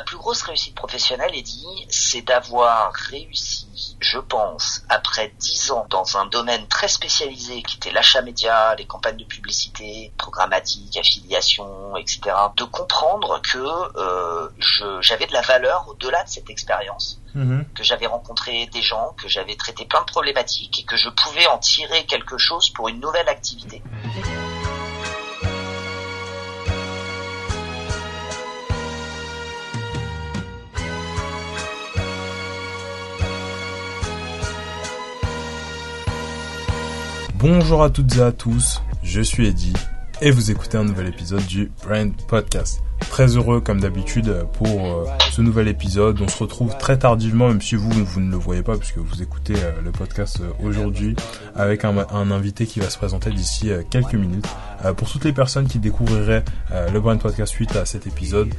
plus grosse réussite professionnelle, Eddy, c'est d'avoir réussi, je pense, après 10 ans dans un domaine très spécialisé qui était l'achat média, les campagnes de publicité, programmatique, affiliation, etc., de comprendre que j'avais de la valeur au-delà de cette expérience, que j'avais rencontré des gens, que j'avais traité plein de problématiques et que je pouvais en tirer quelque chose pour une nouvelle activité. Bonjour à toutes et à tous, je suis Eddy et vous écoutez un nouvel épisode du Brand Podcast. Très heureux comme d'habitude pour ce nouvel épisode. On se retrouve très tardivement, même si vous ne le voyez pas puisque vous écoutez le podcast aujourd'hui, avec un invité qui va se présenter d'ici quelques minutes. Pour toutes les personnes qui découvriraient le Brand Podcast suite à cet épisode,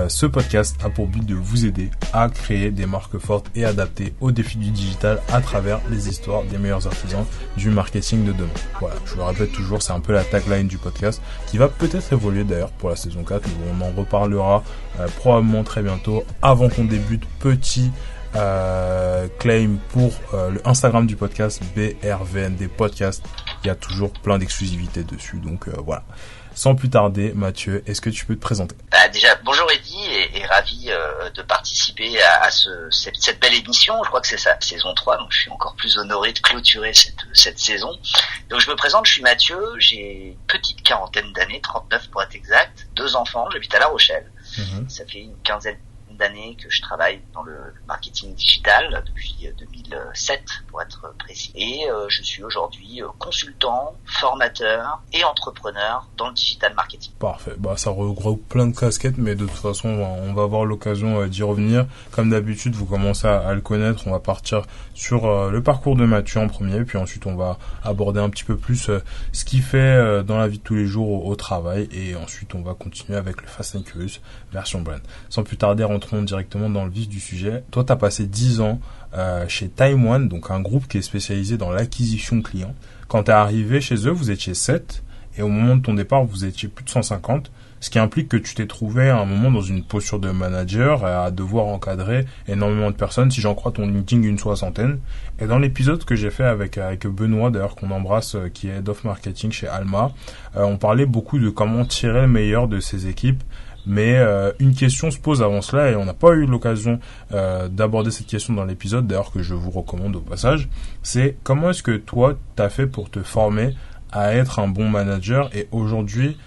ce podcast a pour but de vous aider à créer des marques fortes et adaptées aux défis du digital à travers les histoires des meilleurs artisans du marketing de demain. Voilà, je le répète toujours, c'est un peu la tagline du podcast qui va peut-être évoluer d'ailleurs pour la saison 4, mais on en reparlera probablement très bientôt. Avant qu'on débute, petit claim pour le Instagram du podcast, BRVND Podcast. Il y a toujours plein d'exclusivités dessus, donc voilà. Sans plus tarder, Mathieu, est-ce que tu peux te présenter ? Déjà, bonjour Eddy, et ravi de participer à cette belle émission. Je crois que c'est sa saison 3, donc je suis encore plus honoré de clôturer cette saison. Donc je me présente, je suis Mathieu, j'ai une petite quarantaine d'années, 39 pour être exact, 2 enfants, j'habite à La Rochelle. Ça fait une quinzaine d'années que je travaille dans le marketing digital depuis 2007 pour être précis, et je suis aujourd'hui consultant, formateur et entrepreneur dans le digital marketing. Parfait, ça regroupe plein de casquettes, mais de toute façon on va avoir l'occasion d'y revenir. Comme d'habitude, vous commencez à le connaître. On va partir sur le parcours de Mathieu en premier, puis ensuite on va aborder un petit peu plus ce qu'il fait dans la vie de tous les jours au travail, et ensuite on va continuer avec le Fast and Curious version brand. Sans plus tarder, rentrons directement dans le vif du sujet. Toi, tu as passé 10 ans chez Time One, donc un groupe qui est spécialisé dans l'acquisition client. Quand tu es arrivé chez eux, vous étiez 7, et au moment de ton départ, vous étiez plus de 150, ce qui implique que tu t'es trouvé à un moment dans une posture de manager, à devoir encadrer énormément de personnes, si j'en crois ton LinkedIn, une 60aine. Et dans l'épisode que j'ai fait avec Benoît, d'ailleurs qu'on embrasse, qui est Head of Marketing chez Alma, on parlait beaucoup de comment tirer le meilleur de ces équipes. Mais une question se pose avant cela, et on n'a pas eu l'occasion d'aborder cette question dans l'épisode, d'ailleurs que je vous recommande au passage. C'est comment est-ce que toi t'as fait pour te former à être un bon manager, et aujourd'hui,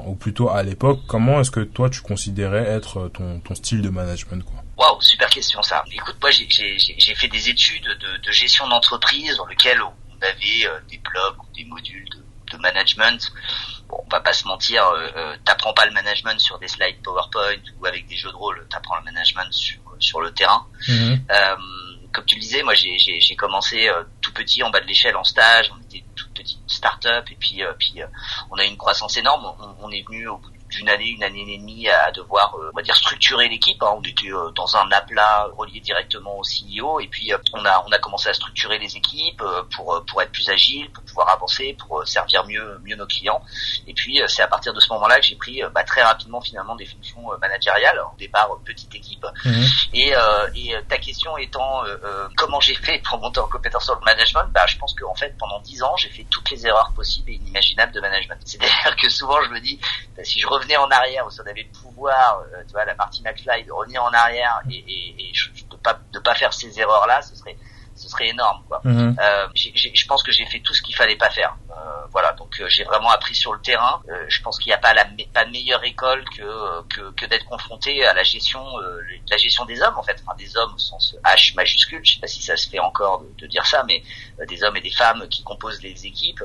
ou plutôt à l'époque, comment est-ce que toi tu considérais être ton style de management, quoi ? Waouh, super question ça. Écoute, moi j'ai fait des études de gestion d'entreprise dans lesquelles on avait des blocs ou des modules de management. Bon, on va pas se mentir, t'apprends pas le management sur des slides PowerPoint ou avec des jeux de rôle, t'apprends le management sur le terrain. Comme tu le disais, moi j'ai commencé tout petit en bas de l'échelle en stage, on était une toute petite start-up, et puis on a eu une croissance énorme, on est venu au bout d'une année et demie à devoir, on va dire, structurer l'équipe. On était dans un aplat relié directement au CEO, et puis on a commencé à structurer les équipes pour être plus agile, pour pouvoir avancer, pour servir mieux nos clients. Et puis c'est à partir de ce moment-là que j'ai pris très rapidement finalement des fonctions managériales. Au départ, petite équipe. Et ta question étant comment j'ai fait pour monter en compétence sur le management, je pense qu'en fait pendant 10 ans j'ai fait toutes les erreurs possibles et inimaginables de management. C'est-à-dire que souvent je me dis, si je revenais en arrière, ou si on avait le pouvoir, tu vois, la Marty McFly, de revenir en arrière et de pas faire ces erreurs-là, ce serait énorme, quoi. Je pense que j'ai fait tout ce qu'il fallait pas faire. Voilà, donc j'ai vraiment appris sur le terrain. Je pense qu'il n'y a pas pas de meilleure école que d'être confronté à la gestion des hommes, en fait, des hommes au sens H majuscule. Je sais pas si ça se fait encore de dire ça, mais des hommes et des femmes qui composent les équipes.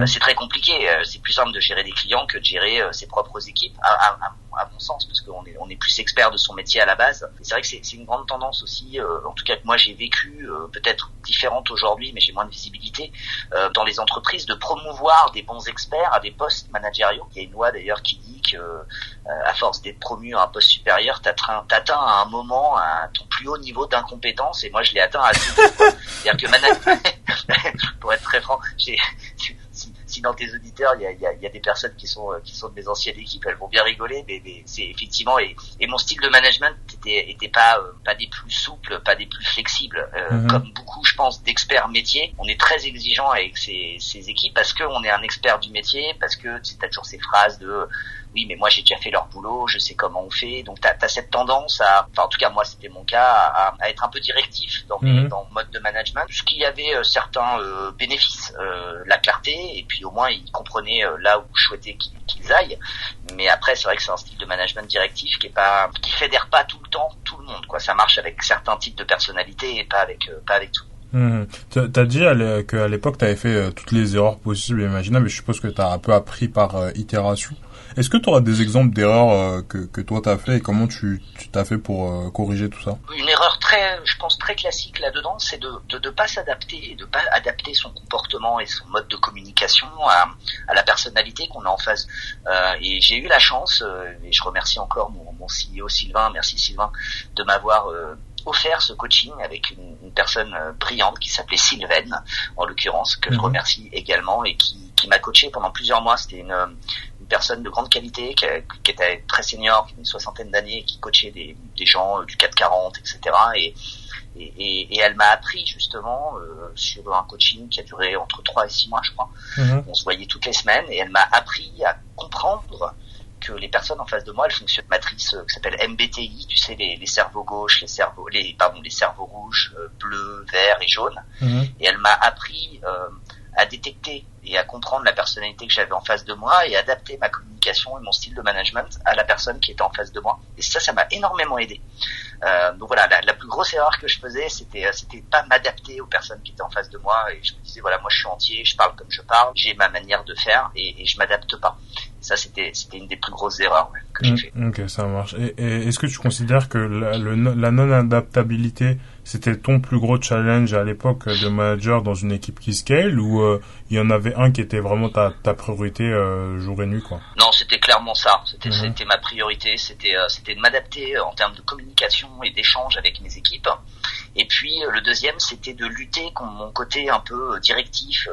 C'est très compliqué. C'est plus simple de gérer des clients que de gérer ses propres équipes, à mon sens, parce qu'on est plus expert de son métier à la base. Et c'est vrai que c'est une grande tendance aussi, en tout cas que moi j'ai vécu, peut-être différente aujourd'hui, mais j'ai moins de visibilité, dans les entreprises, de promouvoir des bons experts à des postes managériaux. Il y a une loi d'ailleurs qui dit que à force d'être promu à un poste supérieur, t'atteins à un moment ton plus haut niveau d'incompétence, et moi je l'ai atteint à tout. C'est-à-dire que pour être très franc, si si dans tes auditeurs il y a des personnes qui sont de mes anciennes équipes, elles vont bien rigoler, mais c'est effectivement et mon style de management était pas des plus souples, pas des plus flexibles. Comme beaucoup, je pense, d'experts métiers, on est très exigeant avec ces équipes parce que on est un expert du métier, parce que tu as toujours ces phrases de oui, mais moi j'ai déjà fait leur boulot, je sais comment on fait. Donc t'as cette tendance en tout cas moi c'était mon cas, à être un peu directif dans mon mode de management. Ce qui avait certains bénéfices, la clarté, et puis au moins ils comprenaient là où je souhaitais qu'ils aillent. Mais après c'est vrai que c'est un style de management directif qui fédère pas tout le temps tout le monde, quoi. Ça marche avec certains types de personnalités et pas avec tout. T'as dit qu'à l'époque t'avais fait toutes les erreurs possibles et imaginables, mais je suppose que t'as un peu appris par itération. Est-ce que tu auras des exemples d'erreurs que toi t'as fait et comment tu t'as fait pour corriger tout ça? Une erreur je pense très classique là-dedans, c'est de pas s'adapter, de pas adapter son comportement et son mode de communication à la personnalité qu'on a en face. Et j'ai eu la chance, et je remercie encore mon CEO Sylvain, merci Sylvain, de m'avoir offert ce coaching avec une personne brillante qui s'appelait Sylvaine, en l'occurrence, que je remercie également et qui m'a coaché pendant plusieurs mois. C'était une personne de grande qualité qui était très senior, qui avait une 60aine d'années et qui coachait des gens du 440, etc. Et elle m'a appris justement sur un coaching qui a duré entre 3 et 6 mois, je crois. On se voyait toutes les semaines et elle m'a appris à comprendre que les personnes en face de moi, elles fonctionnent matrice qui s'appelle MBTI, tu sais, les cerveaux gauches, les cerveaux rouges, bleus, verts et jaunes. Et elle m'a appris à détecter et à comprendre la personnalité que j'avais en face de moi et adapter ma communication et mon style de management à la personne qui était en face de moi. Et ça m'a énormément aidé. Donc voilà, la plus grosse erreur que je faisais, c'était pas m'adapter aux personnes qui étaient en face de moi. Et je me disais, voilà, moi je suis entier, je parle comme je parle, j'ai ma manière de faire et je m'adapte pas. Et ça, c'était une des plus grosses erreurs que j'ai fait. Ok, ça marche. Et est-ce que tu considères que la non-adaptabilité, c'était ton plus gros challenge à l'époque de manager dans une équipe qui scale, ou il y en avait un qui était vraiment ta priorité jour et nuit, quoi? Non, c'était clairement ça. C'était ma priorité. C'était de m'adapter en termes de communication et d'échange avec mes équipes. Et puis le deuxième, c'était de lutter contre mon côté un peu directif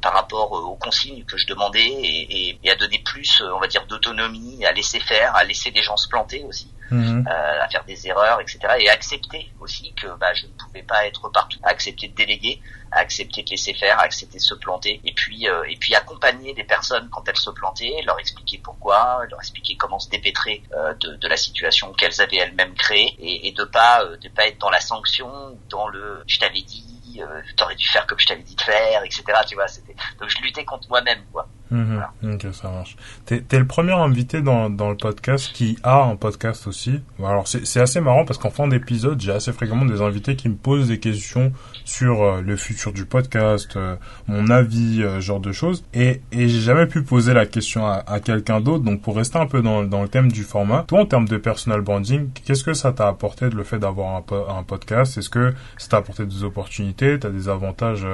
par rapport aux consignes que je demandais et à donner plus, on va dire, d'autonomie, à laisser faire, à laisser les gens se planter aussi. À faire des erreurs, etc. Et accepter aussi que je ne pouvais pas être partout, à accepter de déléguer, à accepter de laisser faire, à accepter de se planter, et puis accompagner des personnes quand elles se plantaient, leur expliquer pourquoi, leur expliquer comment se dépêtrer de la situation qu'elles avaient elles-mêmes créée, et de pas être dans la sanction, dans le je t'avais dit, t'aurais dû faire comme je t'avais dit de faire, etc. Tu vois, donc je luttais contre moi-même, quoi. Voilà. Ok, ça marche. T'es le premier invité dans le podcast qui a un podcast aussi. Alors c'est assez marrant parce qu'en fin d'épisode, j'ai assez fréquemment des invités qui me posent des questions sur le futur du podcast, mon avis, genre de choses. Et j'ai jamais pu poser la question à quelqu'un d'autre. Donc pour rester un peu dans le thème du format, toi en termes de personal branding, qu'est-ce que ça t'a apporté de le fait d'avoir un podcast? Est-ce que ça t'a apporté des opportunités? T'as des avantages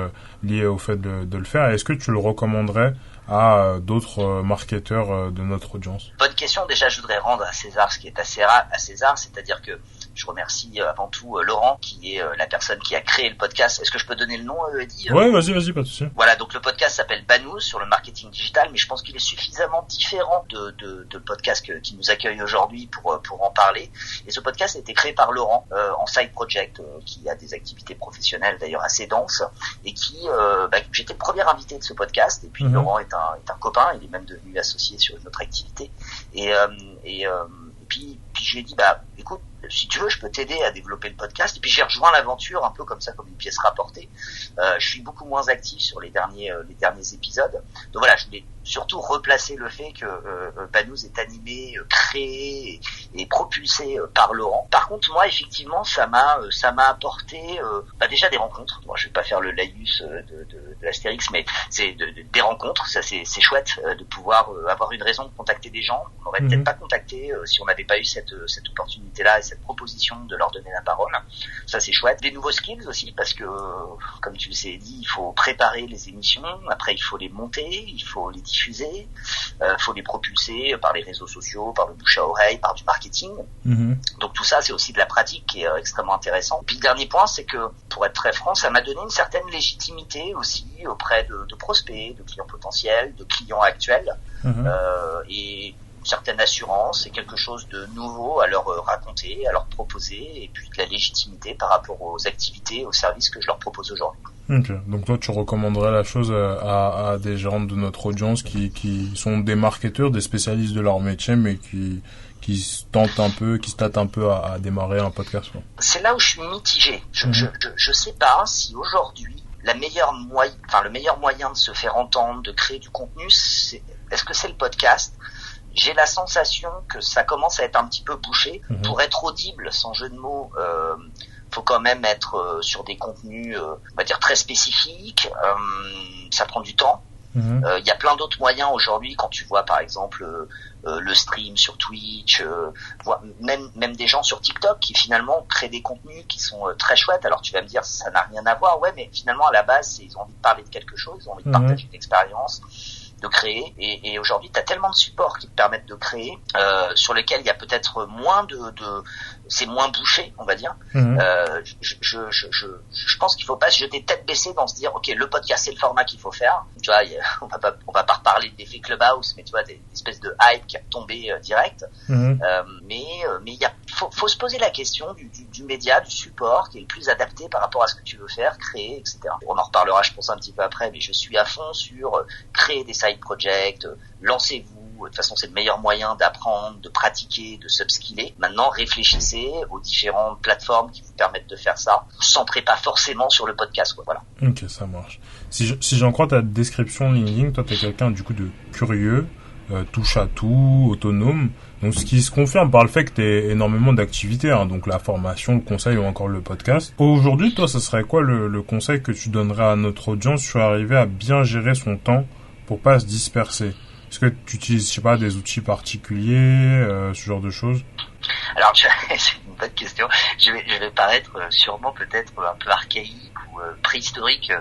liés au fait de le faire? Et est-ce que tu le recommanderais à d'autres marketeurs de notre audience? Bonne question. Déjà, je voudrais rendre à César ce qui est à César, c'est-à-dire que je remercie avant tout Laurent, qui est la personne qui a créé le podcast. Est-ce que je peux donner le nom, Eddy? Ouais, vas-y, pas de souci. Voilà, donc le podcast s'appelle Banous sur le marketing digital, mais je pense qu'il est suffisamment différent de podcast qui nous accueille aujourd'hui pour en parler. Et ce podcast a été créé par Laurent en side project, qui a des activités professionnelles d'ailleurs assez denses, et qui j'étais le premier invité de ce podcast. Et puis Laurent est un copain, il est même devenu associé sur une autre activité. Et puis je lui ai dit, écoute, si tu veux, je peux t'aider à développer le podcast. Et puis j'ai rejoint l'aventure un peu comme ça, comme une pièce rapportée. Je suis beaucoup moins actif sur les derniers épisodes. Donc voilà, je voulais surtout replacer le fait que Banous est animé, créé et propulsé par Laurent. Par contre, moi, effectivement, ça m'a apporté déjà des rencontres. Moi, je vais pas faire le laïus de Astérix, mais c'est des rencontres. Ça, c'est chouette de pouvoir avoir une raison de contacter des gens. On n'aurait peut-être pas contacté si on n'avait pas eu cette opportunité-là et cette proposition de leur donner la parole. Ça, c'est chouette. Des nouveaux skills aussi, parce que, comme tu le sais, dit, il faut préparer les émissions. Après, il faut les monter, il faut les diffuser, faut les propulser par les réseaux sociaux, par le bouche à oreille, par du marketing. Donc tout ça, c'est aussi de la pratique qui est extrêmement intéressant. Puis le dernier point, c'est que, pour être très franc, ça m'a donné une certaine légitimité aussi auprès de prospects, de clients potentiels, de clients actuels, et une certaine assurance, c'est quelque chose de nouveau à leur raconter, à leur proposer, et puis de la légitimité par rapport aux activités, aux services que je leur propose aujourd'hui. Ok, donc toi tu recommanderais la chose à des gérants de notre audience qui sont des marketeurs, des spécialistes de leur métier, mais qui se tâtent un peu à démarrer un podcast, quoi. C'est là où je suis mitigé. Je sais pas si aujourd'hui le meilleur moyen de se faire entendre, de créer du contenu, est-ce que c'est le podcast? J'ai la sensation que ça commence à être un petit peu bouché. Pour être audible, sans jeu de mots, faut quand même être sur des contenus, on va dire, très spécifiques. Ça prend du temps. Y a plein d'autres moyens aujourd'hui, quand tu vois par exemple le stream sur Twitch, même des gens sur TikTok qui finalement créent des contenus qui sont très chouettes. Alors tu vas me dire ça n'a rien à voir, ouais, mais finalement à la base ils ont envie de parler de quelque chose, ils ont envie de partager une expérience, de créer, et aujourd'hui tu as tellement de supports qui te permettent de créer, sur lesquels il y a peut-être moins c'est moins bouché, on va dire. Je pense qu'il faut pas se jeter tête baissée dans se dire ok, le podcast c'est le format qu'il faut faire. Tu vois, on va pas reparler de l'effet Clubhouse, mais tu vois, des espèces de hype qui a tombé direct. Mais faut se poser la question du média, du support qui est le plus adapté par rapport à ce que tu veux faire, créer, etc. On en reparlera, je pense, un petit peu après, mais je suis à fond sur créer des side projects, lancez-vous. De toute façon, c'est le meilleur moyen d'apprendre, de pratiquer, de s'upskiller. Maintenant, réfléchissez aux différentes plateformes qui vous permettent de faire ça. Centrez pas forcément sur le podcast, quoi. Voilà. Ok, ça marche. Si j'en crois ta description LinkedIn, toi, t'es quelqu'un, du coup, de curieux, touche à tout, autonome. Donc, ce qui se confirme par le fait que t'aies énormément d'activités, hein, donc la formation, le conseil ou encore le podcast. Aujourd'hui, toi, ça serait quoi le conseil que tu donnerais à notre audience sur arriver à bien gérer son temps pour pas se disperser? Est-ce que tu utilises, je sais pas, des outils particuliers, ce genre de choses? Alors, c'est une bonne question. Je vais paraître sûrement peut-être un peu archaïque ou préhistorique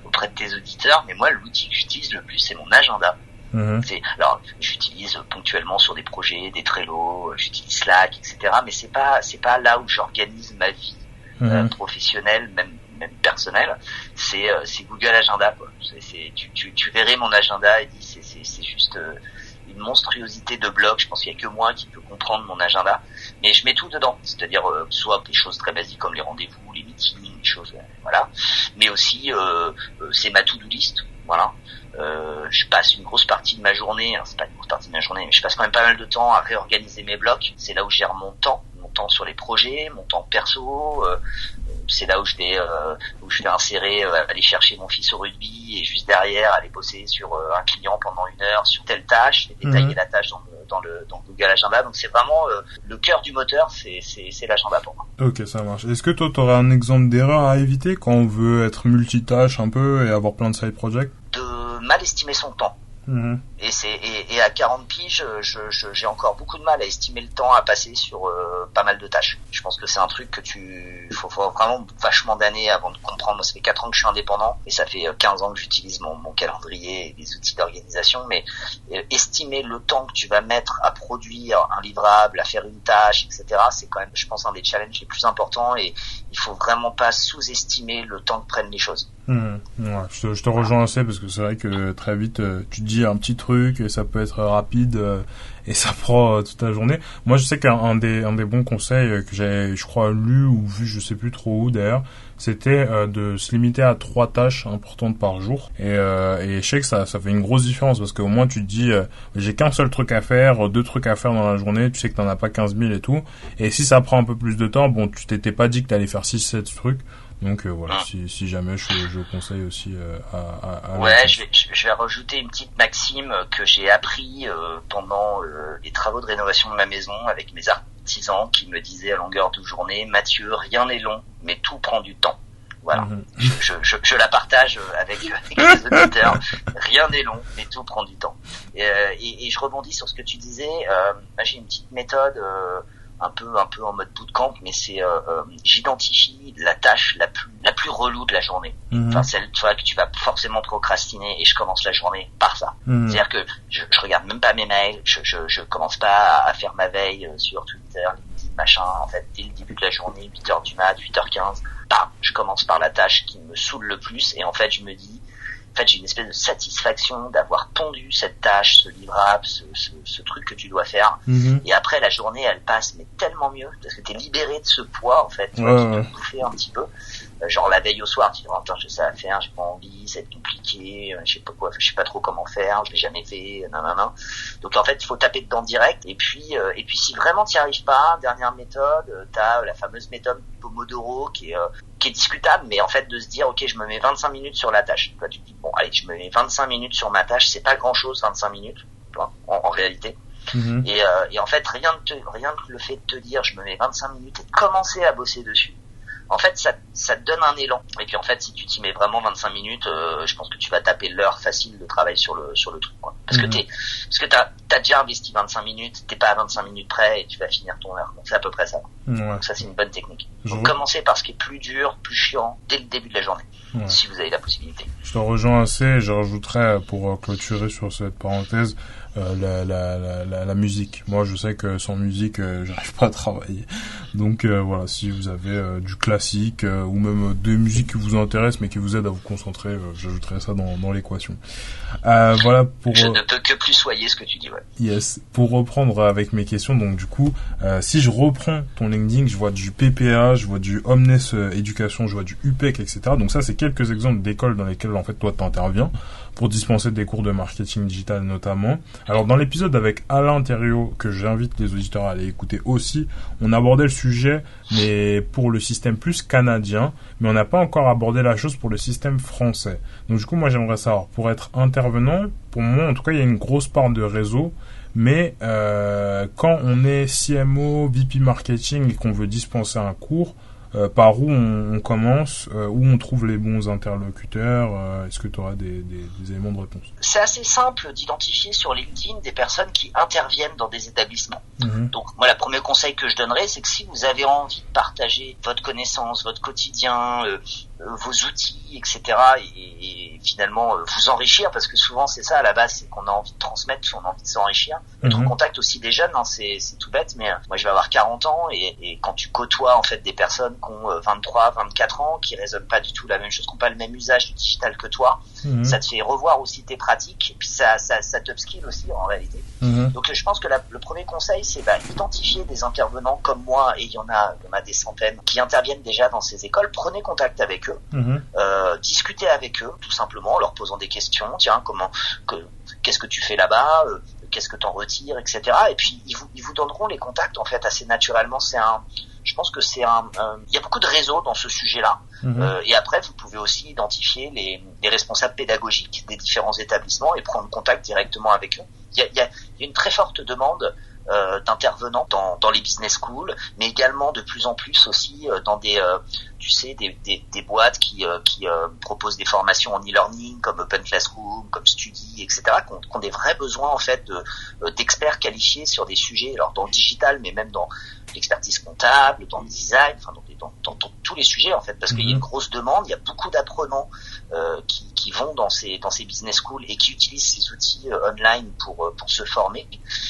auprès de tes auditeurs, mais moi, l'outil que j'utilise le plus, c'est mon agenda. Alors, j'utilise ponctuellement sur des projets, des Trello, j'utilise Slack, etc. Mais c'est pas là où j'organise ma vie professionnelle, même personnelle. C'est Google Agenda, quoi. Tu verrais mon agenda et c'est juste une monstruosité de blocs. Je pense qu'il y a que moi qui peut comprendre mon agenda, mais je mets tout dedans, c'est-à-dire soit des choses très basiques comme les rendez-vous, les meetings, les choses, voilà, mais aussi c'est ma to-do list, voilà. Je passe une grosse partie de ma journée, hein, c'est pas une grosse partie de ma journée, mais je passe quand même pas mal de temps à réorganiser mes blocs. C'est là où je gère mon temps sur les projets, mon temps perso. C'est là où je vais insérer, aller chercher mon fils au rugby et juste derrière aller bosser sur un client pendant 1 heure sur telle tâche, et détailler la tâche dans Google Agenda. Donc c'est vraiment le cœur du moteur, c'est l'agenda pour moi. Ok, ça marche. Est-ce que toi t'aurais un exemple d'erreur à éviter quand on veut être multitâche un peu et avoir plein de side projects? De mal estimer son temps. Et à 40 piges, j'ai encore beaucoup de mal à estimer le temps à passer sur pas mal de tâches. Je pense que c'est un truc que faut vraiment vachement d'années avant de comprendre. Moi, ça fait 4 ans que je suis indépendant et ça fait 15 ans que j'utilise mon calendrier et les outils d'organisation. Mais estimer le temps que tu vas mettre à produire un livrable, à faire une tâche, etc., c'est quand même, je pense, un des challenges les plus importants, et il faut vraiment pas sous-estimer le temps que prennent les choses. Ouais, je te rejoins assez, parce que c'est vrai que très vite tu te dis un petit truc et ça peut être rapide et ça prend toute la journée. Moi, je sais qu'un des bons conseils que j'ai, je crois, lu ou vu, je sais plus trop où d'ailleurs, c'était de se limiter à 3 tâches importantes par jour, et je sais que ça fait une grosse différence, parce qu'au moins tu te dis j'ai qu'un seul truc à faire, 2 trucs à faire dans la journée, tu sais que t'en as pas 15 000 et tout, et si ça prend un peu plus de temps, bon, tu t'étais pas dit que t'allais faire 6-7 trucs. Donc voilà, si jamais je conseille aussi à ouais, je vais rajouter une petite maxime que j'ai appris pendant les travaux de rénovation de ma maison avec mes artisans, qui me disaient à longueur de journée: Mathieu, rien n'est long, mais tout prend du temps. Voilà. Je la partage avec les auditeurs. Rien n'est long, mais tout prend du temps. Et je rebondis sur ce que tu disais. J'ai une petite méthode un peu en mode bootcamp, mais c'est j'identifie la tâche la plus relou de la journée. Enfin, celle, tu vois, que tu vas forcément procrastiner, et je commence la journée par ça. C'est-à-dire que je regarde même pas mes mails, je commence pas à faire ma veille sur Twitter, LinkedIn, machin. En fait, dès le début de la journée, 8h du mat, 8h15, bam, je commence par la tâche qui me saoule le plus, et en fait, je me dis, j'ai une espèce de satisfaction d'avoir pondu cette tâche, ce livrable, ce truc que tu dois faire. Et après, la journée, elle passe, mais tellement mieux, parce que t'es libéré de ce poids, en fait, tu vois, qui te bouffait un petit peu. Genre, la veille au soir, tu dis, oh, j'ai ça à faire, j'ai pas envie, ça va être compliqué, je sais pas quoi, je sais pas trop comment faire, je l'ai jamais fait, nanana. Donc, en fait, il faut taper dedans direct. Et puis, si vraiment t'y arrives pas, dernière méthode, t'as la fameuse méthode Pomodoro qui est discutable, mais en fait, de se dire, ok, je me mets 25 minutes sur la tâche. Toi, tu te dis, bon, allez, je me mets 25 minutes sur ma tâche, c'est pas grand chose, 25 minutes, en réalité. Et en fait, rien que le fait de te dire, je me mets 25 minutes et de commencer à bosser dessus, en fait, ça te donne un élan. Et puis en fait, si tu t'y mets vraiment 25 minutes, je pense que tu vas taper l'heure facile de travail sur le truc, quoi. Parce que t'as déjà investi 25 minutes, t'es pas à 25 minutes près et tu vas finir ton heure. Donc c'est à peu près ça. Donc ça, c'est une bonne technique. Donc commencez par ce qui est plus dur, plus chiant, dès le début de la journée. Si vous avez la possibilité. Je te rejoins assez, et je rajouterais, pour clôturer sur cette parenthèse, la musique. Moi, je sais que sans musique, j'arrive pas à travailler. Donc voilà, si vous avez du classique ou même des musiques qui vous intéressent mais qui vous aident à vous concentrer, j'ajouterai ça dans l'équation. Voilà pour. Je ne peux que plus soyer ce que tu dis, ouais. Yes. Pour reprendre avec mes questions, donc du coup, si je reprends ton LinkedIn, je vois du PPA, je vois du Omnes Éducation, je vois du UPEC, etc. Donc ça, c'est quelques exemples d'écoles dans lesquelles en fait toi t'interviens pour dispenser des cours de marketing digital notamment. Alors dans l'épisode avec Alain Thériault, que j'invite les auditeurs à aller écouter aussi, on abordait le sujet mais pour le système plus canadien, mais on n'a pas encore abordé la chose pour le système français. Donc du coup, moi j'aimerais savoir, pour être intervenant, pour moi en tout cas, il y a une grosse part de réseau, mais quand on est CMO, VP marketing et qu'on veut dispenser un cours, par où on commence, où on trouve les bons interlocuteurs, est-ce que tu auras des éléments de réponse? C'est assez simple d'identifier sur LinkedIn des personnes qui interviennent dans des établissements. Donc moi, le premier conseil que je donnerais, c'est que si vous avez envie de partager votre connaissance, votre quotidien, vos outils, etc., et finalement vous enrichir, parce que souvent c'est ça à la base, c'est qu'on a envie de transmettre, on a envie de s'enrichir. Notre contact aussi des jeunes, hein, c'est tout bête, mais moi je vais avoir 40 ans, et quand tu côtoies en fait des personnes qui ont 23, 24 ans, qui raisonnent pas du tout la même chose, qui n'ont pas le même usage du digital que toi, ça te fait revoir aussi tes pratiques, et puis ça t'upskill aussi en réalité. Donc je pense que le premier conseil, c'est identifier des intervenants comme moi, et il y en a des centaines qui interviennent déjà dans ces écoles. Prenez contact avec eux, discutez avec eux tout simplement en leur posant des questions. Tiens, qu'est-ce que tu fais là-bas, qu'est-ce que t'en retires, etc. Et puis ils vous donneront les contacts en fait assez naturellement. Je pense que il y a beaucoup de réseaux dans ce sujet-là. Et après, vous pouvez aussi identifier les responsables pédagogiques des différents établissements et prendre contact directement avec eux. Il y a une très forte demande d'intervenants dans les business schools, mais également de plus en plus aussi dans des boîtes qui proposent des formations en e-learning comme Open Classroom, comme Studi, etc., qui ont des vrais besoins en fait d'experts qualifiés sur des sujets, alors dans le digital, mais même dans l'expertise comptable, dans le design, enfin dans tous les sujets en fait, parce qu'il y a une grosse demande, il y a beaucoup d'apprenants qui vont dans ces business schools et qui utilisent ces outils online pour se former,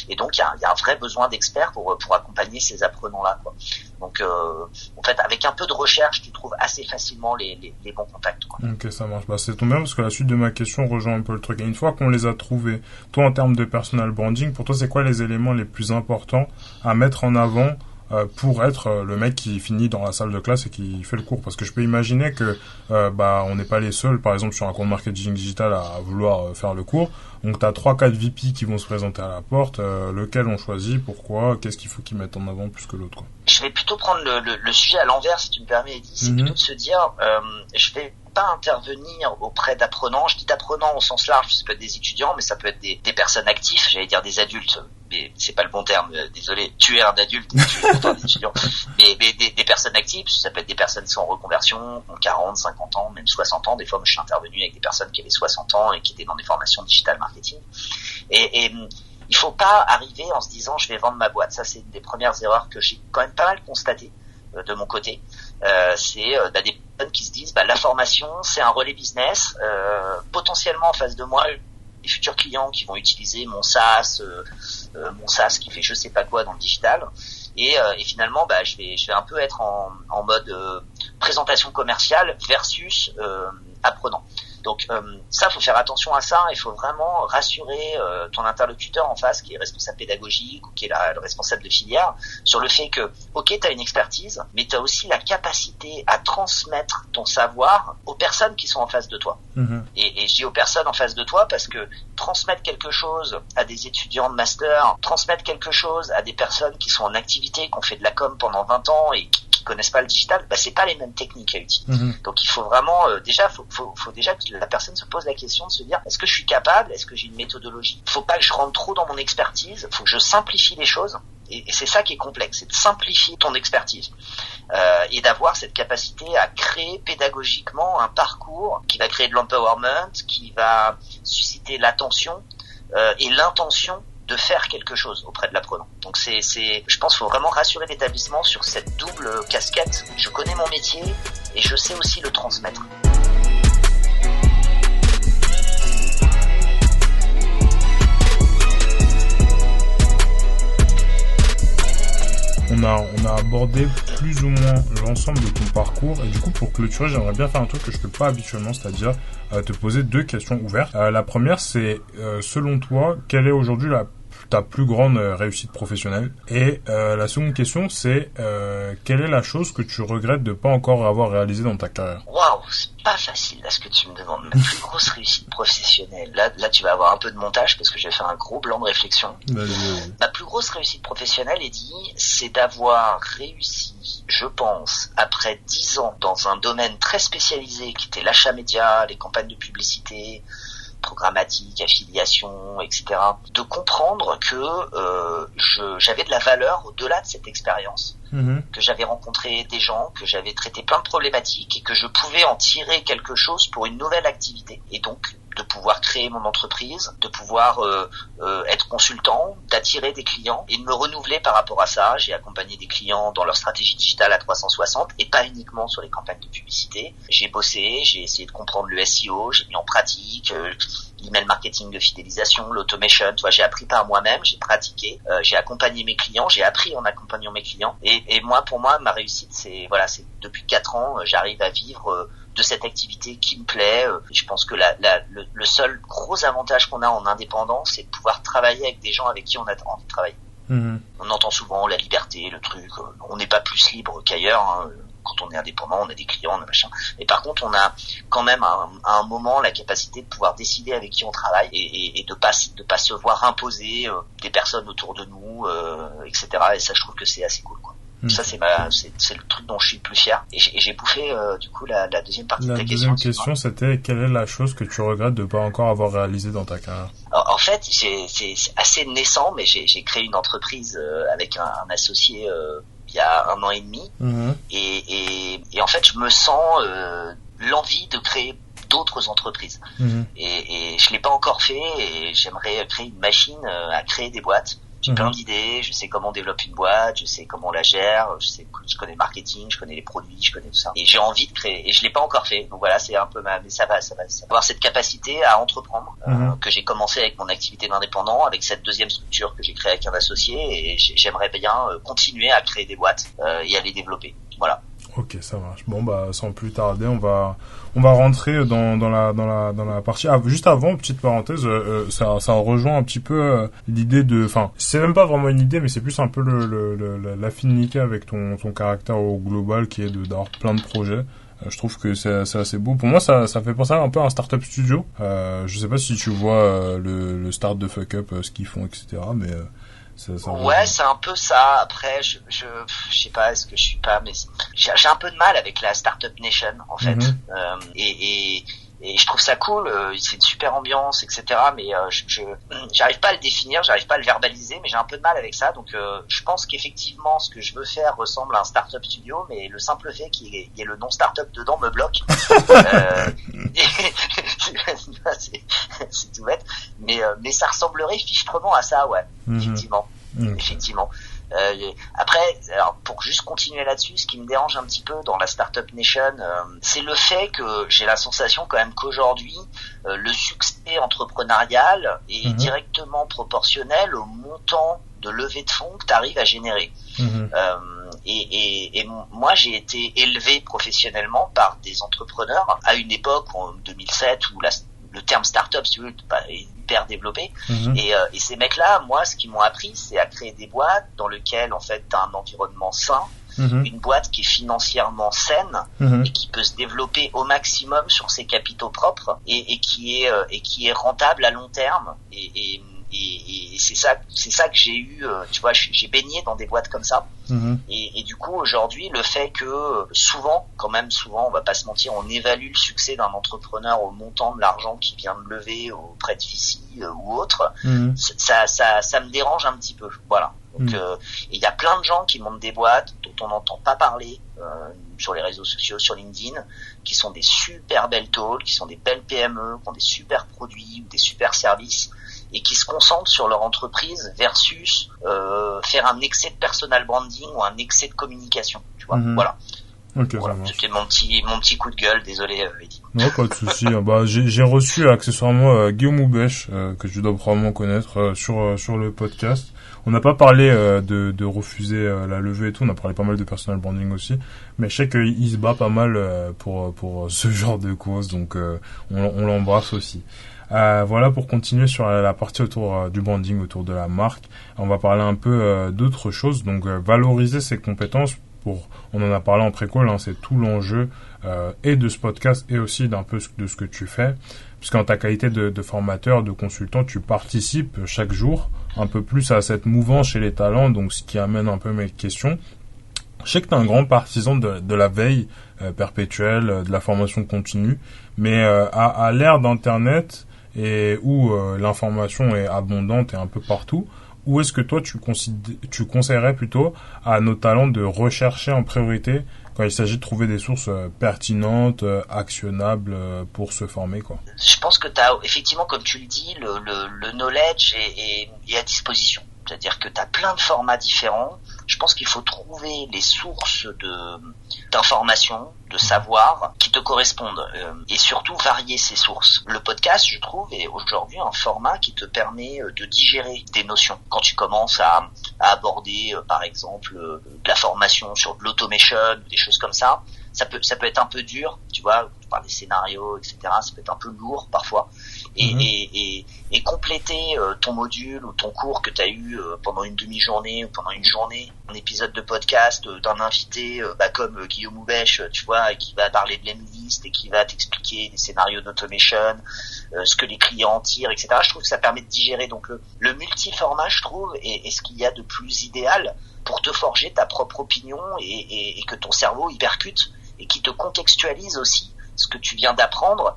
et donc il y a un vrai besoin d'experts pour accompagner ces apprenants là, quoi. Donc en fait, avec un peu de recherche, tu trouves assez facilement les bons contacts, quoi. Ok, ça marche. C'est tombé bien parce que la suite de ma question rejoint un peu le truc. Et une fois qu'on les a trouvés, toi en termes de personal branding, pour toi c'est quoi les éléments les plus importants à mettre en avant pour être le mec qui finit dans la salle de classe et qui fait le cours? Parce que je peux imaginer que on n'est pas les seuls, par exemple sur un compte marketing digital, à vouloir faire le cours. Donc t'as 3-4 VP qui vont se présenter à la porte, lequel on choisit, pourquoi, qu'est-ce qu'il faut qu'ils mettent en avant plus que l'autre, quoi. Je vais plutôt prendre le sujet à l'envers, si tu me permets, Eddy. C'est plutôt de se dire, je vais pas intervenir auprès d'apprenants. Je dis d'apprenants au sens large, ça peut être des étudiants, mais ça peut être des personnes actives, j'allais dire des adultes, mais c'est pas le bon terme, désolé, tu es un adulte, tu es pourtant un étudiant, mais des personnes actives, ça peut être des personnes qui sont en reconversion, qui ont 40, 50 ans, même 60 ans. Des fois, moi, je suis intervenu avec des personnes qui avaient 60 ans et qui étaient dans des formations digital marketing. Et Il faut pas arriver en se disant je vais vendre ma boîte. Ça, c'est une des premières erreurs que j'ai quand même pas mal constatées de mon côté. C'est des personnes qui se disent la formation c'est un relais business. Potentiellement en face de moi, les futurs clients qui vont utiliser mon SaaS qui fait je sais pas quoi dans le digital. Et finalement, je vais un peu être en mode présentation commerciale versus apprenant. Donc ça, faut faire attention à ça. Il faut vraiment rassurer ton interlocuteur en face, qui est responsable pédagogique ou qui est le responsable de filière, sur le fait que, ok, tu as une expertise, mais tu as aussi la capacité à transmettre ton savoir aux personnes qui sont en face de toi. Mmh. Et je dis aux personnes en face de toi parce que transmettre quelque chose à des étudiants de master, transmettre quelque chose à des personnes qui sont en activité, qui ont fait de la com pendant 20 ans et qui connaissent pas le digital, c'est pas les mêmes techniques à utiliser. Mmh. Donc il faut vraiment faut déjà que la personne se pose la question de se dire est-ce que je suis capable, est-ce que j'ai une méthodologie. Faut pas que je rentre trop dans mon expertise, faut que je simplifie les choses et c'est ça qui est complexe, c'est de simplifier ton expertise et d'avoir cette capacité à créer pédagogiquement un parcours qui va créer de l'empowerment, qui va susciter l'attention et l'intention de faire quelque chose auprès de l'apprenant. Donc je pense qu'il faut vraiment rassurer l'établissement sur cette double casquette. Je connais mon métier et je sais aussi le transmettre. On a abordé plus ou moins l'ensemble de ton parcours et du coup pour clôturer j'aimerais bien faire un truc que je fais pas habituellement, c'est-à-dire te poser 2 questions ouvertes. La première c'est selon toi quelle est aujourd'hui ta plus grande réussite professionnelle et la seconde question c'est quelle est la chose que tu regrettes de pas encore avoir réalisée dans ta carrière? Waouh, c'est pas facile là ce que tu me demandes. Ma plus grosse réussite professionnelle, là tu vas avoir un peu de montage parce que j'ai fait un gros blanc de réflexion. Ma plus grosse réussite professionnelle, Eddy, c'est d'avoir réussi, je pense, après 10 ans dans un domaine très spécialisé qui était l'achat média, les campagnes de publicité, programmatique, affiliation, etc., de comprendre que j'avais de la valeur au-delà de cette expérience, que j'avais rencontré des gens, que j'avais traité plein de problématiques et que je pouvais en tirer quelque chose pour une nouvelle activité. Et donc, de pouvoir créer mon entreprise, de pouvoir être consultant, d'attirer des clients et de me renouveler par rapport à ça. J'ai accompagné des clients dans leur stratégie digitale à 360 et pas uniquement sur les campagnes de publicité. J'ai bossé, j'ai essayé de comprendre le SEO, j'ai mis en pratique l'email marketing de fidélisation, l'automation. J'ai appris par moi-même, j'ai pratiqué, j'ai accompagné mes clients, j'ai appris en accompagnant mes clients. Et pour moi, ma réussite, c'est depuis 4 ans, j'arrive à vivre de cette activité qui me plaît. Je pense que le seul gros avantage qu'on a en indépendant, c'est de pouvoir travailler avec des gens avec qui on a envie de travailler. On entend souvent la liberté, le truc, on n'est pas plus libre qu'ailleurs, hein. Quand on est indépendant, on a des clients, on a machin. Mais par contre, on a quand même à un moment la capacité de pouvoir décider avec qui on travaille et de pas se voir imposer des personnes autour de nous, etc. Et ça, je trouve que c'est assez cool, quoi. Ça, c'est le truc dont je suis le plus fier. Et j'ai bouffé, du coup, la deuxième partie de ta question. La deuxième question, c'était quelle est la chose que tu regrettes de pas encore avoir réalisée dans ta carrière? En fait, c'est assez naissant, mais j'ai créé une entreprise avec un associé il y a 1 an et demi. Et en fait, je me sens l'envie de créer d'autres entreprises. Et je l'ai pas encore fait et j'aimerais créer une machine à créer des boîtes. J'ai plein d'idées, je sais comment on développe une boîte, je sais comment on la gère, je connais le marketing, je connais les produits, je connais tout ça. Et j'ai envie de créer, et je l'ai pas encore fait. Donc voilà, c'est un peu mais ça va. Avoir cette capacité à entreprendre, que j'ai commencé avec mon activité d'indépendant, avec cette deuxième structure que j'ai créée avec un associé, et j'aimerais bien continuer à créer des boîtes, et à les développer. Voilà. Ok, ça marche. Bon, sans plus tarder, on va rentrer dans la partie. Ah, juste avant, petite parenthèse, ça rejoint un petit peu l'idée de. Enfin, c'est même pas vraiment une idée, mais c'est plus un peu l'affinité avec ton caractère au global, qui est d'avoir plein de projets. Je trouve que c'est assez beau. Pour moi, ça fait penser un peu à un startup studio. Je sais pas si tu vois le start de Fuck Up, ce qu'ils font, etc. Mais ouais, c'est un peu ça. Après, je sais pas, est-ce que je suis pas, mais j'ai un peu de mal avec la Startup Nation, en fait. Et et je trouve ça cool, c'est une super ambiance, etc. Mais j'arrive pas à le définir, j'arrive pas à le verbaliser, mais j'ai un peu de mal avec ça. Donc je pense qu'effectivement ce que je veux faire ressemble à un startup studio, mais le simple fait qu'il y ait le nom startup dedans me bloque. C'est tout bête, mais ça ressemblerait fichtrement à ça, ouais, effectivement. Après, alors pour juste continuer là-dessus, ce qui me dérange un petit peu dans la Startup Nation, c'est le fait que j'ai la sensation quand même qu'aujourd'hui, le succès entrepreneurial est directement proportionnel au montant de levée de fonds que tu arrives à générer. Et moi, j'ai été élevé professionnellement par des entrepreneurs à une époque, en 2007, où le terme startup, si tu veux, est hyper développé. Et ces mecs-là, moi, ce qu'ils m'ont appris, c'est à créer des boîtes dans lesquelles, en fait, t'as un environnement sain, une boîte qui est financièrement saine et qui peut se développer au maximum sur ses capitaux propres et qui est rentable à long terme. Et c'est ça que j'ai eu, tu vois, j'ai baigné dans des boîtes comme ça. Et du coup, aujourd'hui, le fait que souvent, on va pas se mentir, on évalue le succès d'un entrepreneur au montant de l'argent qu'il vient de lever auprès de Fici ou autre, ça me dérange un petit peu. Voilà. Donc, il y a plein de gens qui montent des boîtes dont on n'entend pas parler sur les réseaux sociaux, sur LinkedIn, qui sont des super belles tôles, qui sont des belles PME, qui ont des super produits ou des super services, et qui se concentrent sur leur entreprise versus faire un excès de personal branding ou un excès de communication. Tu vois, voilà. Ok, voilà. C'était mon petit coup de gueule. Désolé, Eddy. Non, pas de souci. Bah, j'ai reçu accessoirement Guillaume Houbèche, que tu dois probablement connaître sur le podcast. On n'a pas parlé de refuser la levée et tout. On a parlé pas mal de personal branding aussi. Mais je sais qu'il se bat pas mal pour ce genre de cause. Donc on l'embrasse aussi. Voilà, pour continuer sur la partie autour du branding, autour de la marque, on va parler un peu d'autres choses. Donc valoriser ses compétences. On en a parlé en pré-call, hein, c'est tout l'enjeu et de ce podcast et aussi d'un peu de ce que tu fais, puisqu'en ta qualité de formateur, de consultant, tu participes chaque jour un peu plus à cette mouvance chez les talents, donc ce qui amène un peu mes questions. Je sais que tu es un grand partisan de la veille perpétuelle, de la formation continue, mais à l'ère d'Internet et où l'information est abondante et un peu partout, où est-ce que toi tu conseillerais plutôt à nos talents de rechercher en priorité quand il s'agit de trouver des sources pertinentes, actionnables pour se former, quoi? Je pense que t'as effectivement, comme tu le dis, le knowledge est à disposition. C'est-à-dire que tu as plein de formats différents. Je pense qu'il faut trouver les sources d'informations, de savoir qui te correspondent et surtout varier ces sources. Le podcast, je trouve, est aujourd'hui un format qui te permet de digérer des notions. Quand tu commences à aborder, par exemple, de la formation sur de l'automation, des choses comme ça, ça peut être un peu dur, tu vois, tu parles des scénarios, etc. Ça peut être un peu lourd parfois. Et compléter ton module ou ton cours que tu as eu pendant une demi-journée ou pendant une journée, un épisode de podcast d'un invité comme Guillaume Houbèche, tu vois, qui va parler de l'Enlist et qui va t'expliquer des scénarios d'automation, ce que les clients en tirent, etc. Je trouve que ça permet de digérer. Donc le multiformat, je trouve, est ce qu'il y a de plus idéal pour te forger ta propre opinion et que ton cerveau y percute et qui te contextualise aussi ce que tu viens d'apprendre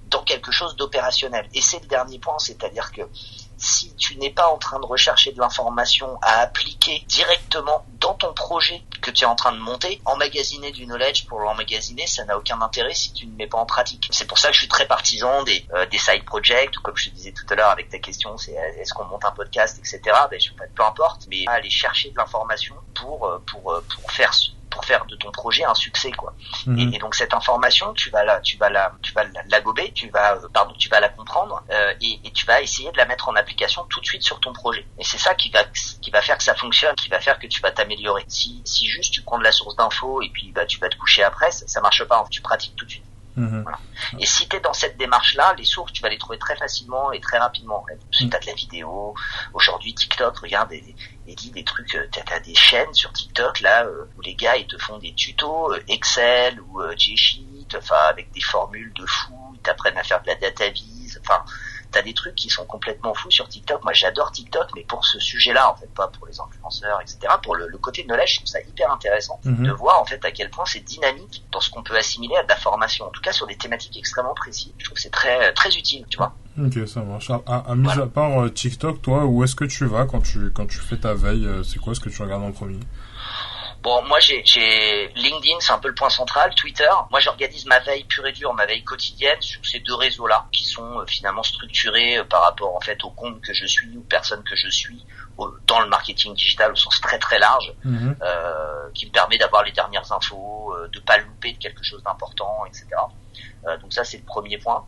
dans quelque chose d'opérationnel. Et c'est le dernier point, c'est-à-dire que si tu n'es pas en train de rechercher de l'information à appliquer directement dans ton projet que tu es en train de monter, emmagasiner du knowledge pour l'emmagasiner, ça n'a aucun intérêt si tu ne le mets pas en pratique. C'est pour ça que je suis très partisan des side projects, ou comme je te disais tout à l'heure avec ta question, c'est est-ce qu'on monte un podcast, etc. Peu importe, mais aller chercher de l'information pour faire de ton projet un succès, quoi. Et donc cette information, tu vas la gober, tu vas la comprendre et tu vas essayer de la mettre en application tout de suite sur ton projet. Et c'est ça qui va faire que ça fonctionne, qui va faire que tu vas t'améliorer. Si juste tu prends de la source d'infos et puis tu vas te coucher après, ça marche pas. Tu pratiques tout de suite. Voilà. Et si tu es dans cette démarche-là, les sources, tu vas les trouver très facilement et très rapidement. Tu as de la vidéo. Aujourd'hui, TikTok, regarde, des trucs, t'as des chaînes sur TikTok, là, où les gars, ils te font des tutos Excel ou G-Sheet, enfin, avec des formules de fou, ils t'apprennent à faire de la data vise, enfin, t'as des trucs qui sont complètement fous sur TikTok. Moi, j'adore TikTok, mais pour ce sujet-là, en fait, pas pour les influenceurs, etc. Pour le côté knowledge, je trouve ça hyper intéressant de voir, en fait, à quel point c'est dynamique dans ce qu'on peut assimiler à de la formation. En tout cas, sur des thématiques extrêmement précises. Je trouve que c'est très, très utile, tu vois. Ok, ça marche. Mis à part TikTok, toi, où est-ce que tu vas quand tu fais ta veille? C'est quoi ce que tu regardes en premier? Bon, moi j'ai LinkedIn, c'est un peu le point central, Twitter. Moi j'organise ma veille pure et dure, ma veille quotidienne sur ces deux réseaux-là, qui sont finalement structurés par rapport en fait au compte que je suis, aux personnes que je suis, dans le marketing digital au sens très très large, qui me permet d'avoir les dernières infos, de pas louper de quelque chose d'important, etc. Donc ça c'est le premier point.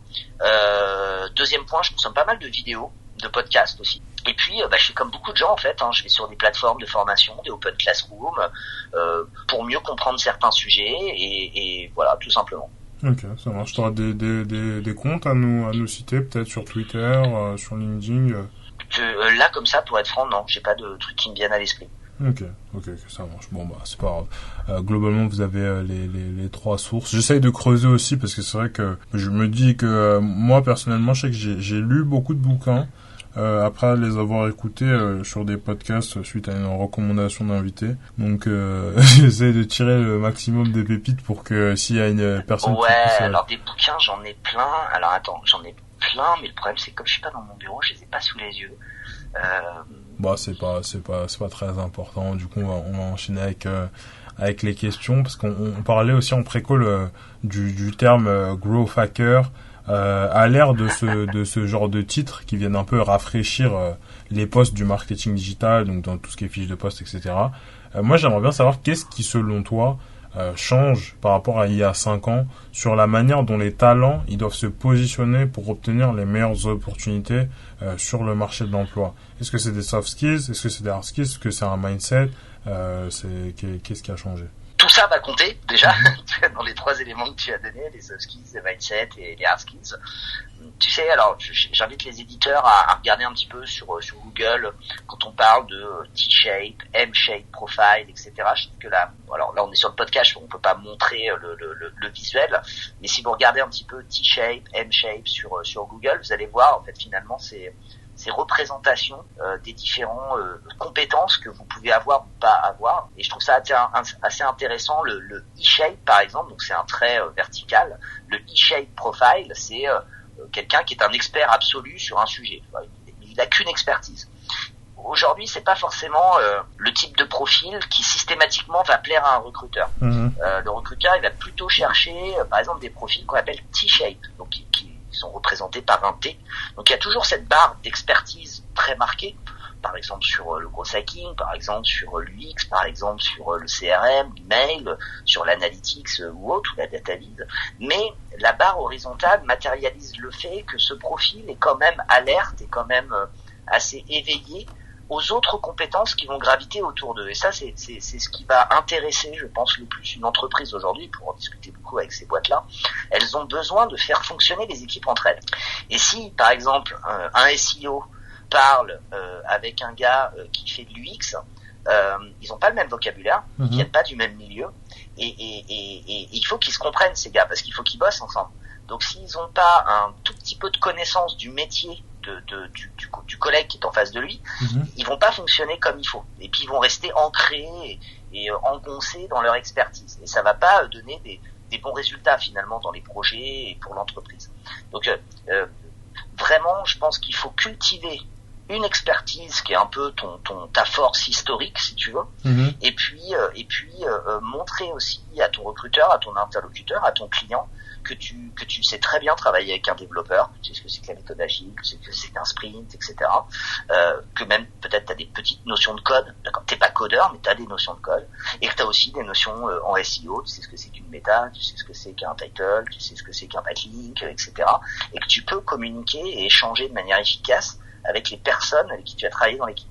Deuxième point, je consomme pas mal de vidéos, de podcasts aussi. Et puis, je fais comme beaucoup de gens en fait. Je vais sur des plateformes de formation, des open classroom, pour mieux comprendre certains sujets et voilà, tout simplement. Ok, ça marche. T'auras des comptes à nous citer, peut-être sur Twitter, sur LinkedIn. Là, comme ça, pour être franc, non, j'ai pas de trucs qui me viennent à l'esprit. Ok, ça marche. Bon, c'est pas grave. Globalement, vous avez les trois sources. J'essaye de creuser aussi parce que c'est vrai que je me dis que moi, personnellement, je sais que j'ai lu beaucoup de bouquins. Après les avoir écoutés sur des podcasts suite à une recommandation d'invité. Donc j'essaie de tirer le maximum des pépites pour que s'il y a une personne qui puisse... alors des bouquins, j'en ai plein. Alors attends, j'en ai plein, mais le problème c'est que comme je suis pas dans mon bureau, je les ai pas sous les yeux. C'est pas très important. Du coup, on va enchaîner avec les questions parce qu'on parlait aussi en pré-call du terme growth hacker. À l'ère de ce genre de titres qui viennent un peu rafraîchir les postes du marketing digital, donc dans tout ce qui est fiches de poste, etc. Moi, j'aimerais bien savoir qu'est-ce qui, selon toi, change par rapport à il y a 5 ans sur la manière dont les talents ils doivent se positionner pour obtenir les meilleures opportunités sur le marché de l'emploi. Est-ce que c'est des soft skills? Est-ce que c'est des hard skills? Est-ce que c'est un mindset? Qu'est-ce qui a changé? Tout ça va compter, déjà, dans les 3 éléments que tu as donnés, les soft skills, les mindset et les hard skills. Tu sais, alors, j'invite les éditeurs à regarder un petit peu sur Google, quand on parle de T-shape, M-shape, profile, etc. Je trouve que là, alors là, on est sur le podcast, on peut pas montrer le visuel, mais si vous regardez un petit peu T-shape, M-shape sur Google, vous allez voir, en fait, finalement, ces représentations des différents compétences que vous pouvez avoir ou pas avoir. Et je trouve ça assez intéressant. Le E-shape, par exemple, donc c'est un trait vertical. Le E-shape profile, c'est quelqu'un qui est un expert absolu sur un sujet. Il n'a qu'une expertise. Aujourd'hui, c'est pas forcément le type de profil qui systématiquement va plaire à un recruteur. Le recruteur, il va plutôt chercher, par exemple, des profils qu'on appelle T-shape, donc qui sont représentés par un T. Donc il y a toujours cette barre d'expertise très marquée, par exemple sur le growth hacking, par exemple sur l'UX, par exemple sur le CRM, l'email, sur l'analytics ou autre, ou la data lead. Mais la barre horizontale matérialise le fait que ce profil est quand même alerte, est quand même assez éveillé aux autres compétences qui vont graviter autour d'eux. Et ça, c'est ce qui va intéresser, je pense, le plus une entreprise aujourd'hui, pour en discuter beaucoup avec ces boîtes-là. Elles ont besoin de faire fonctionner les équipes entre elles. Et si, par exemple, un SEO parle avec un gars qui fait de l'UX, ils n'ont pas le même vocabulaire, ils viennent pas du même milieu, et il faut qu'ils se comprennent, ces gars, parce qu'il faut qu'ils bossent ensemble. Donc s'ils n'ont pas un tout petit peu de connaissance du métier du collègue qui est en face de lui, ils vont pas fonctionner comme il faut. Et puis ils vont rester ancrés et engoncés dans leur expertise. Et ça va pas donner des bons résultats finalement dans les projets et pour l'entreprise. Donc vraiment, je pense qu'il faut cultiver une expertise qui est un peu ta force historique, si tu veux, et puis montrer aussi à ton recruteur, à ton interlocuteur, à ton client que tu sais très bien travailler avec un développeur, tu sais ce que c'est que la méthode agile, tu sais ce que c'est qu'un sprint, etc. Que même peut-être t'as des petites notions de code, d'accord, t'es pas codeur, mais t'as des notions de code, et que t'as aussi des notions en SEO, tu sais ce que c'est qu'une méta, tu sais ce que c'est qu'un title, tu sais ce que c'est qu'un backlink, etc. Et que tu peux communiquer et échanger de manière efficace avec les personnes avec qui tu as travaillé dans l'équipe.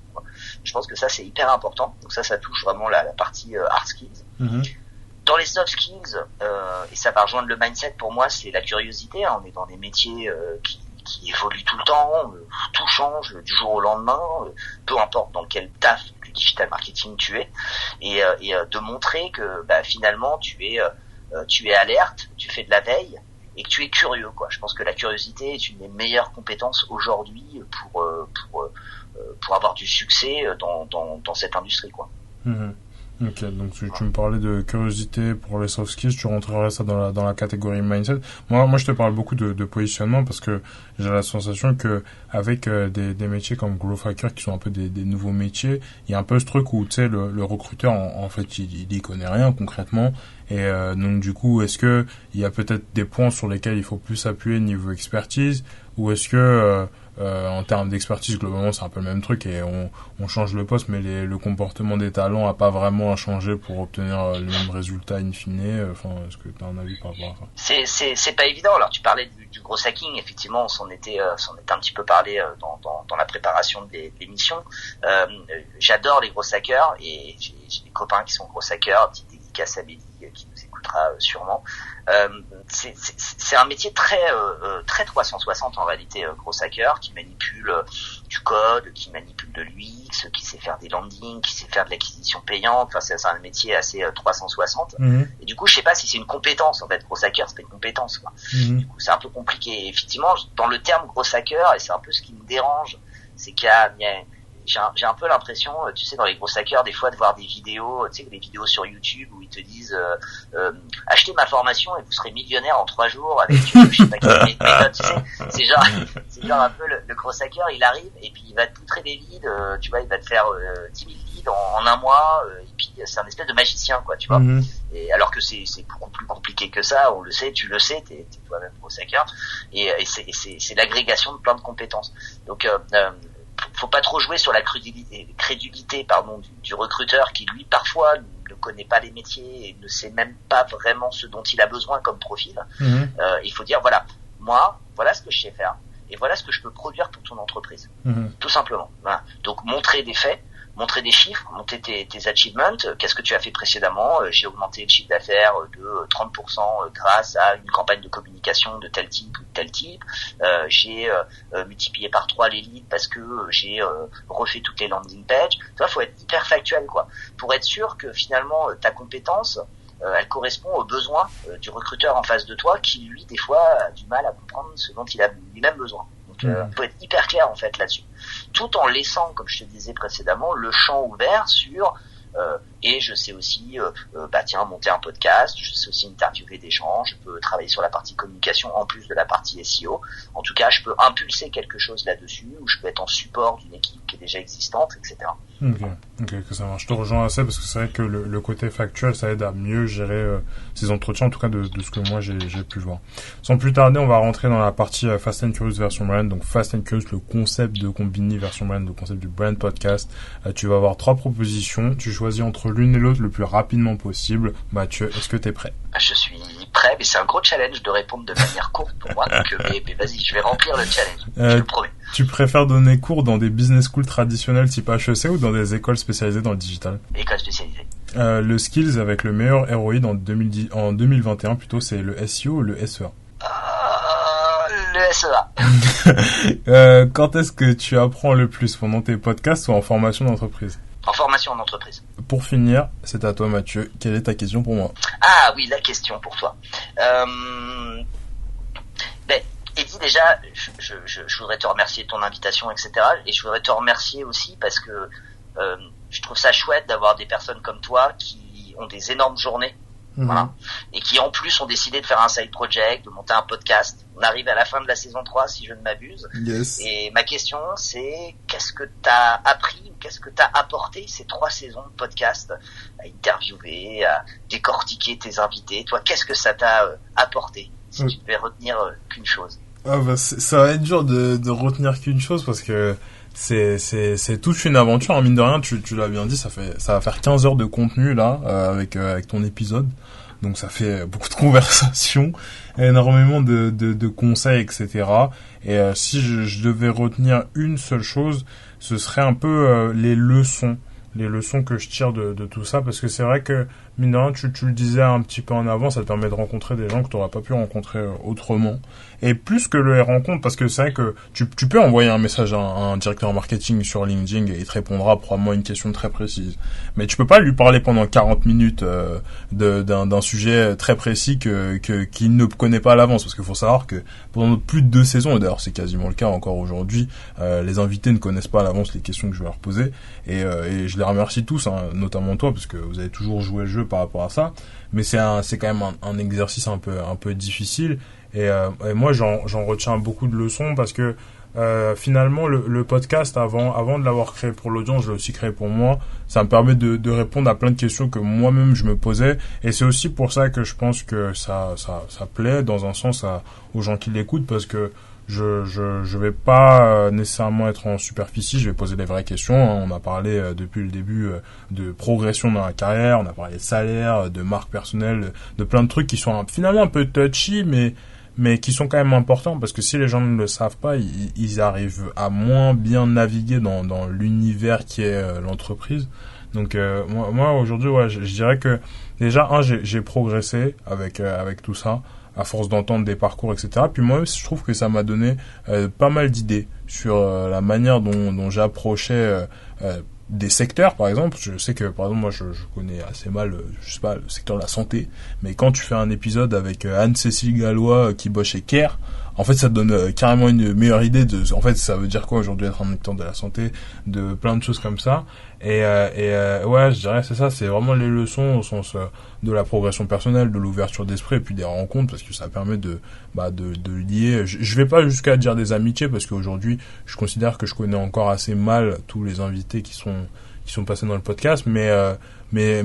Je pense que ça, c'est hyper important. Donc ça touche vraiment la partie hard skills. Dans les soft skills, et ça va rejoindre le mindset, pour moi, c'est la curiosité. On est dans des métiers qui évoluent tout le temps, tout change du jour au lendemain, peu importe dans quel taf du digital marketing tu es, et de montrer que finalement tu es alerte, tu fais de la veille, et que tu es curieux, quoi. Je pense que la curiosité est une des meilleures compétences aujourd'hui pour avoir du succès dans cette industrie, quoi. Ok, donc tu me parlais de curiosité pour les soft skills, tu rentrerais ça dans la catégorie mindset. Moi, je te parle beaucoup de positionnement parce que j'ai la sensation que avec des métiers comme growth hacker qui sont un peu des nouveaux métiers, il y a un peu ce truc où tu sais le recruteur en fait il y connaît rien concrètement et donc du coup est-ce que il y a peut-être des points sur lesquels il faut plus appuyer niveau expertise ou est-ce que en termes d'expertise globalement c'est un peu le même truc et on change le poste mais le comportement des talents a pas vraiment à changer pour obtenir le même résultat in fine. Enfin, est-ce que tu as un avis par rapport à ça? C'est pas évident. Alors tu parlais du gros hacking, effectivement on s'en était un petit peu parlé dans la préparation de l'émission. J'adore les gros hackers et j'ai des copains qui sont gros hackers, petite dédicace à Béli qui nous écoutera sûrement. C'est un métier très 360 en réalité, gros hacker qui manipule du code, qui manipule de l'UX, qui sait faire des landings, qui sait faire de l'acquisition payante. Enfin, c'est un métier assez 360. Et du coup, je sais pas si c'est une compétence en fait. Gros hacker, c'est pas une compétence, quoi. Du coup, c'est un peu compliqué. Et effectivement, dans le terme gros hacker, et c'est un peu ce qui me dérange, c'est qu'il y a j'ai un peu l'impression, tu sais, dans les gros hackers, des fois, de voir des vidéos, tu sais, des vidéos sur YouTube où ils te disent achetez ma formation et vous serez millionnaire en 3 jours avec je sais pas quelle méthode, tu sais. C'est genre un peu le gros hacker, il arrive et puis il va te poutrer des leads, tu vois, il va te faire 10 000 leads en un mois et puis c'est un espèce de magicien, quoi, tu vois. Et alors que c'est beaucoup plus compliqué que ça, on le sait, tu le sais, t'es toi-même gros hacker et c'est l'agrégation de plein de compétences. Donc faut pas trop jouer sur la crédulité du recruteur qui lui parfois ne connaît pas les métiers et ne sait même pas vraiment ce dont il a besoin comme profil. Il faut dire voilà ce que je sais faire et voilà ce que je peux produire pour ton entreprise, tout simplement. Voilà. Donc montrer des faits, montrer des chiffres, montrer tes achievements. Qu'est-ce que tu as fait précédemment? J'ai augmenté le chiffre d'affaires de 30% grâce à une campagne de communication de tel type ou de tel type. J'ai multiplié par 3 les leads parce que j'ai refait toutes les landing pages. Ça, faut être hyper factuel, quoi, pour être sûr que finalement ta compétence elle correspond aux besoins du recruteur en face de toi qui lui des fois a du mal à comprendre ce dont il a lui-même besoin. Donc faut être hyper clair en fait là-dessus, tout en laissant, comme je te disais précédemment, le champ ouvert sur et je sais aussi monter un podcast, je sais aussi interviewer des gens, je peux travailler sur la partie communication en plus de la partie SEO. En tout cas, je peux impulser quelque chose là-dessus ou je peux être en support d'une équipe qui est déjà existante, etc. Ok, que ça marche. Je te rejoins assez parce que c'est vrai que le côté factuel, ça aide à mieux gérer ces entretiens, en tout cas de ce que moi j'ai pu voir. Sans plus tarder, on va rentrer dans la partie Fast and Curious version brand. Donc Fast and Curious, le concept de Combini version brand, le concept du brand podcast. Tu vas avoir 3 propositions. Tu choisis entre l'une et l'autre le plus rapidement possible. Mathieu, est-ce que t'es prêt? Je suis prêt, mais c'est un gros challenge de répondre de manière courte pour moi. Donc, mais vas-y, je vais remplir le challenge. Je le promets. Tu préfères donner cours dans des business schools traditionnels type HEC ou dans des écoles spécialisées dans le digital? École spécialisée. Le skills avec le meilleur ROI en 2021 plutôt, c'est le SEO ou le SEA? Le SEA. Quand est-ce que tu apprends le plus, pendant tes podcasts ou en formation d'entreprise? En formation en entreprise. Pour finir, c'est à toi Mathieu. Quelle est ta question pour moi? Ah oui, la question pour toi. Eddie, déjà, je voudrais te remercier de ton invitation, etc. Et je voudrais te remercier aussi parce que je trouve ça chouette d'avoir des personnes comme toi qui ont des énormes journées. Voilà. Et qui en plus ont décidé de faire un side project, de monter un podcast. On arrive à la fin de la saison 3 si je ne m'abuse. Yes. Et ma question c'est qu'est-ce que t'as appris ou qu'est-ce que t'as apporté ces 3 saisons de podcast, à interviewer, à décortiquer tes invités. Toi, qu'est-ce que ça t'a apporté si tu devais retenir qu'une chose? Ça va être dur de retenir qu'une chose parce que c'est toute une aventure, hein, mine de rien. Tu l'as bien dit, ça va faire 15 heures de contenu là avec ton épisode. Donc ça fait beaucoup de conversations, énormément de conseils, etc. Et si je devais retenir une seule chose, ce serait un peu les leçons que je tire de tout ça, parce que c'est vrai que mine de rien, tu le disais un petit peu en avant, ça te permet de rencontrer des gens que tu n'auras pas pu rencontrer autrement. Et plus que le rencontre, parce que c'est vrai que tu peux envoyer un message à un directeur marketing sur LinkedIn et il te répondra probablement à une question très précise. Mais tu peux pas lui parler pendant 40 minutes d'un sujet très précis qu'il ne connaît pas à l'avance. Parce qu'il faut savoir que pendant plus de 2 saisons, et d'ailleurs c'est quasiment le cas encore aujourd'hui, les invités ne connaissent pas à l'avance les questions que je vais leur poser. Et je les remercie tous, hein, notamment toi, parce que vous avez toujours joué le jeu par rapport à ça. Mais c'est quand même un exercice un peu difficile. Et moi, j'en retiens beaucoup de leçons parce que finalement, le podcast, avant de l'avoir créé pour l'audience, je l'ai aussi créé pour moi. Ça me permet de répondre à plein de questions que moi-même je me posais. Et c'est aussi pour ça que je pense que ça plaît dans un sens aux gens qui l'écoutent, parce que je vais pas nécessairement être en superficie, je vais poser des vraies questions, hein. On a parlé depuis le début de progression dans la carrière, on a parlé de salaire, de marque personnelle, de plein de trucs qui sont finalement un peu touchy, mais qui sont quand même importants, parce que si les gens ne le savent pas, ils arrivent à moins bien naviguer dans l'univers qui est l'entreprise. Donc moi aujourd'hui, ouais, je dirais que déjà j'ai progressé avec tout ça, à force d'entendre des parcours, etc. Puis moi, je trouve que ça m'a donné pas mal d'idées sur la manière dont j'approchais des secteurs. Par exemple, je sais que par exemple moi je connais assez mal je sais pas, le secteur de la santé, mais quand tu fais un épisode avec Anne-Cécile Gallois qui bosse chez Care, en fait ça te donne carrément une meilleure idée en fait ça veut dire quoi aujourd'hui être un acteur de la santé, de plein de choses comme ça. Et ouais, je dirais c'est ça, c'est vraiment les leçons au sens de la progression personnelle, de l'ouverture d'esprit, et puis des rencontres, parce que ça permet de lier. Je vais pas jusqu'à dire des amitiés, parce qu'aujourd'hui je considère que je connais encore assez mal tous les invités qui sont passés dans le podcast, mais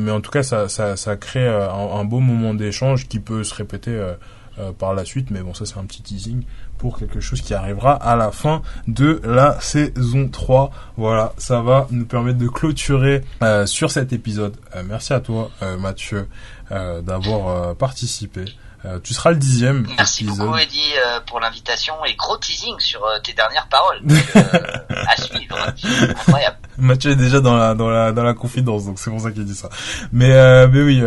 en tout cas ça crée un beau moment d'échange qui peut se répéter par la suite. Mais bon, ça c'est un petit teasing pour quelque chose qui arrivera à la fin de la saison 3. Voilà, ça va nous permettre de clôturer sur cet épisode. Merci à toi Mathieu d'avoir participé. Tu seras le 10e Merci épisode. beaucoup Eddy pour l'invitation, et gros teasing sur tes dernières paroles. À suivre. Incroyable. Mathieu est déjà dans la confidence, donc c'est pour ça qu'il dit ça. Mais oui,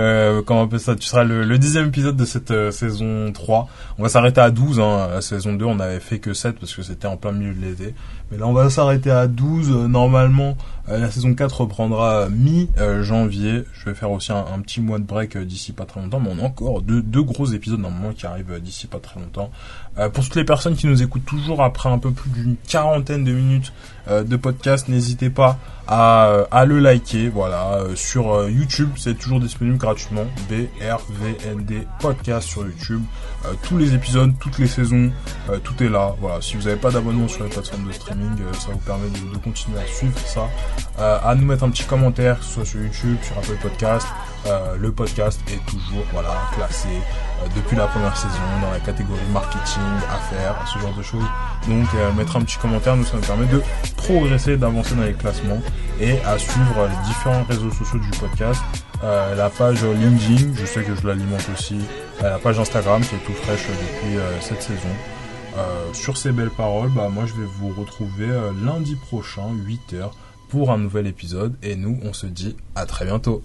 comment on appelle ça, tu seras le 10e épisode de cette saison 3. On va s'arrêter à 12, hein. La saison 2, on avait fait que 7 parce que c'était en plein milieu de l'été. Mais là, on va s'arrêter à 12. Normalement, la saison 4 reprendra mi-janvier. Je vais faire aussi un petit mois de break d'ici pas très longtemps, mais on a encore deux gros épisodes normalement qui arrivent d'ici pas très longtemps. Pour toutes les personnes qui nous écoutent toujours après un peu plus d'une 40aine de minutes de podcast, n'hésitez pas à le liker. Voilà, sur YouTube, c'est toujours disponible gratuitement. BRVND podcast sur YouTube. Tous les épisodes, toutes les saisons, tout est là. Voilà, si vous n'avez pas d'abonnement sur les plateformes de streaming, ça vous permet de continuer à suivre ça. À nous mettre un petit commentaire, que ce soit sur YouTube, sur Apple Podcast. Le podcast est toujours classé depuis la première saison dans la catégorie marketing, affaires, ce genre de choses. Donc mettre un petit commentaire, nous ça nous permet de progresser, d'avancer dans les classements, et à suivre les différents réseaux sociaux du podcast. La page LinkedIn, je sais que je l'alimente aussi, la page Instagram qui est tout fraîche depuis cette saison. Sur ces belles paroles, moi je vais vous retrouver lundi prochain 8h pour un nouvel épisode, et nous on se dit à très bientôt.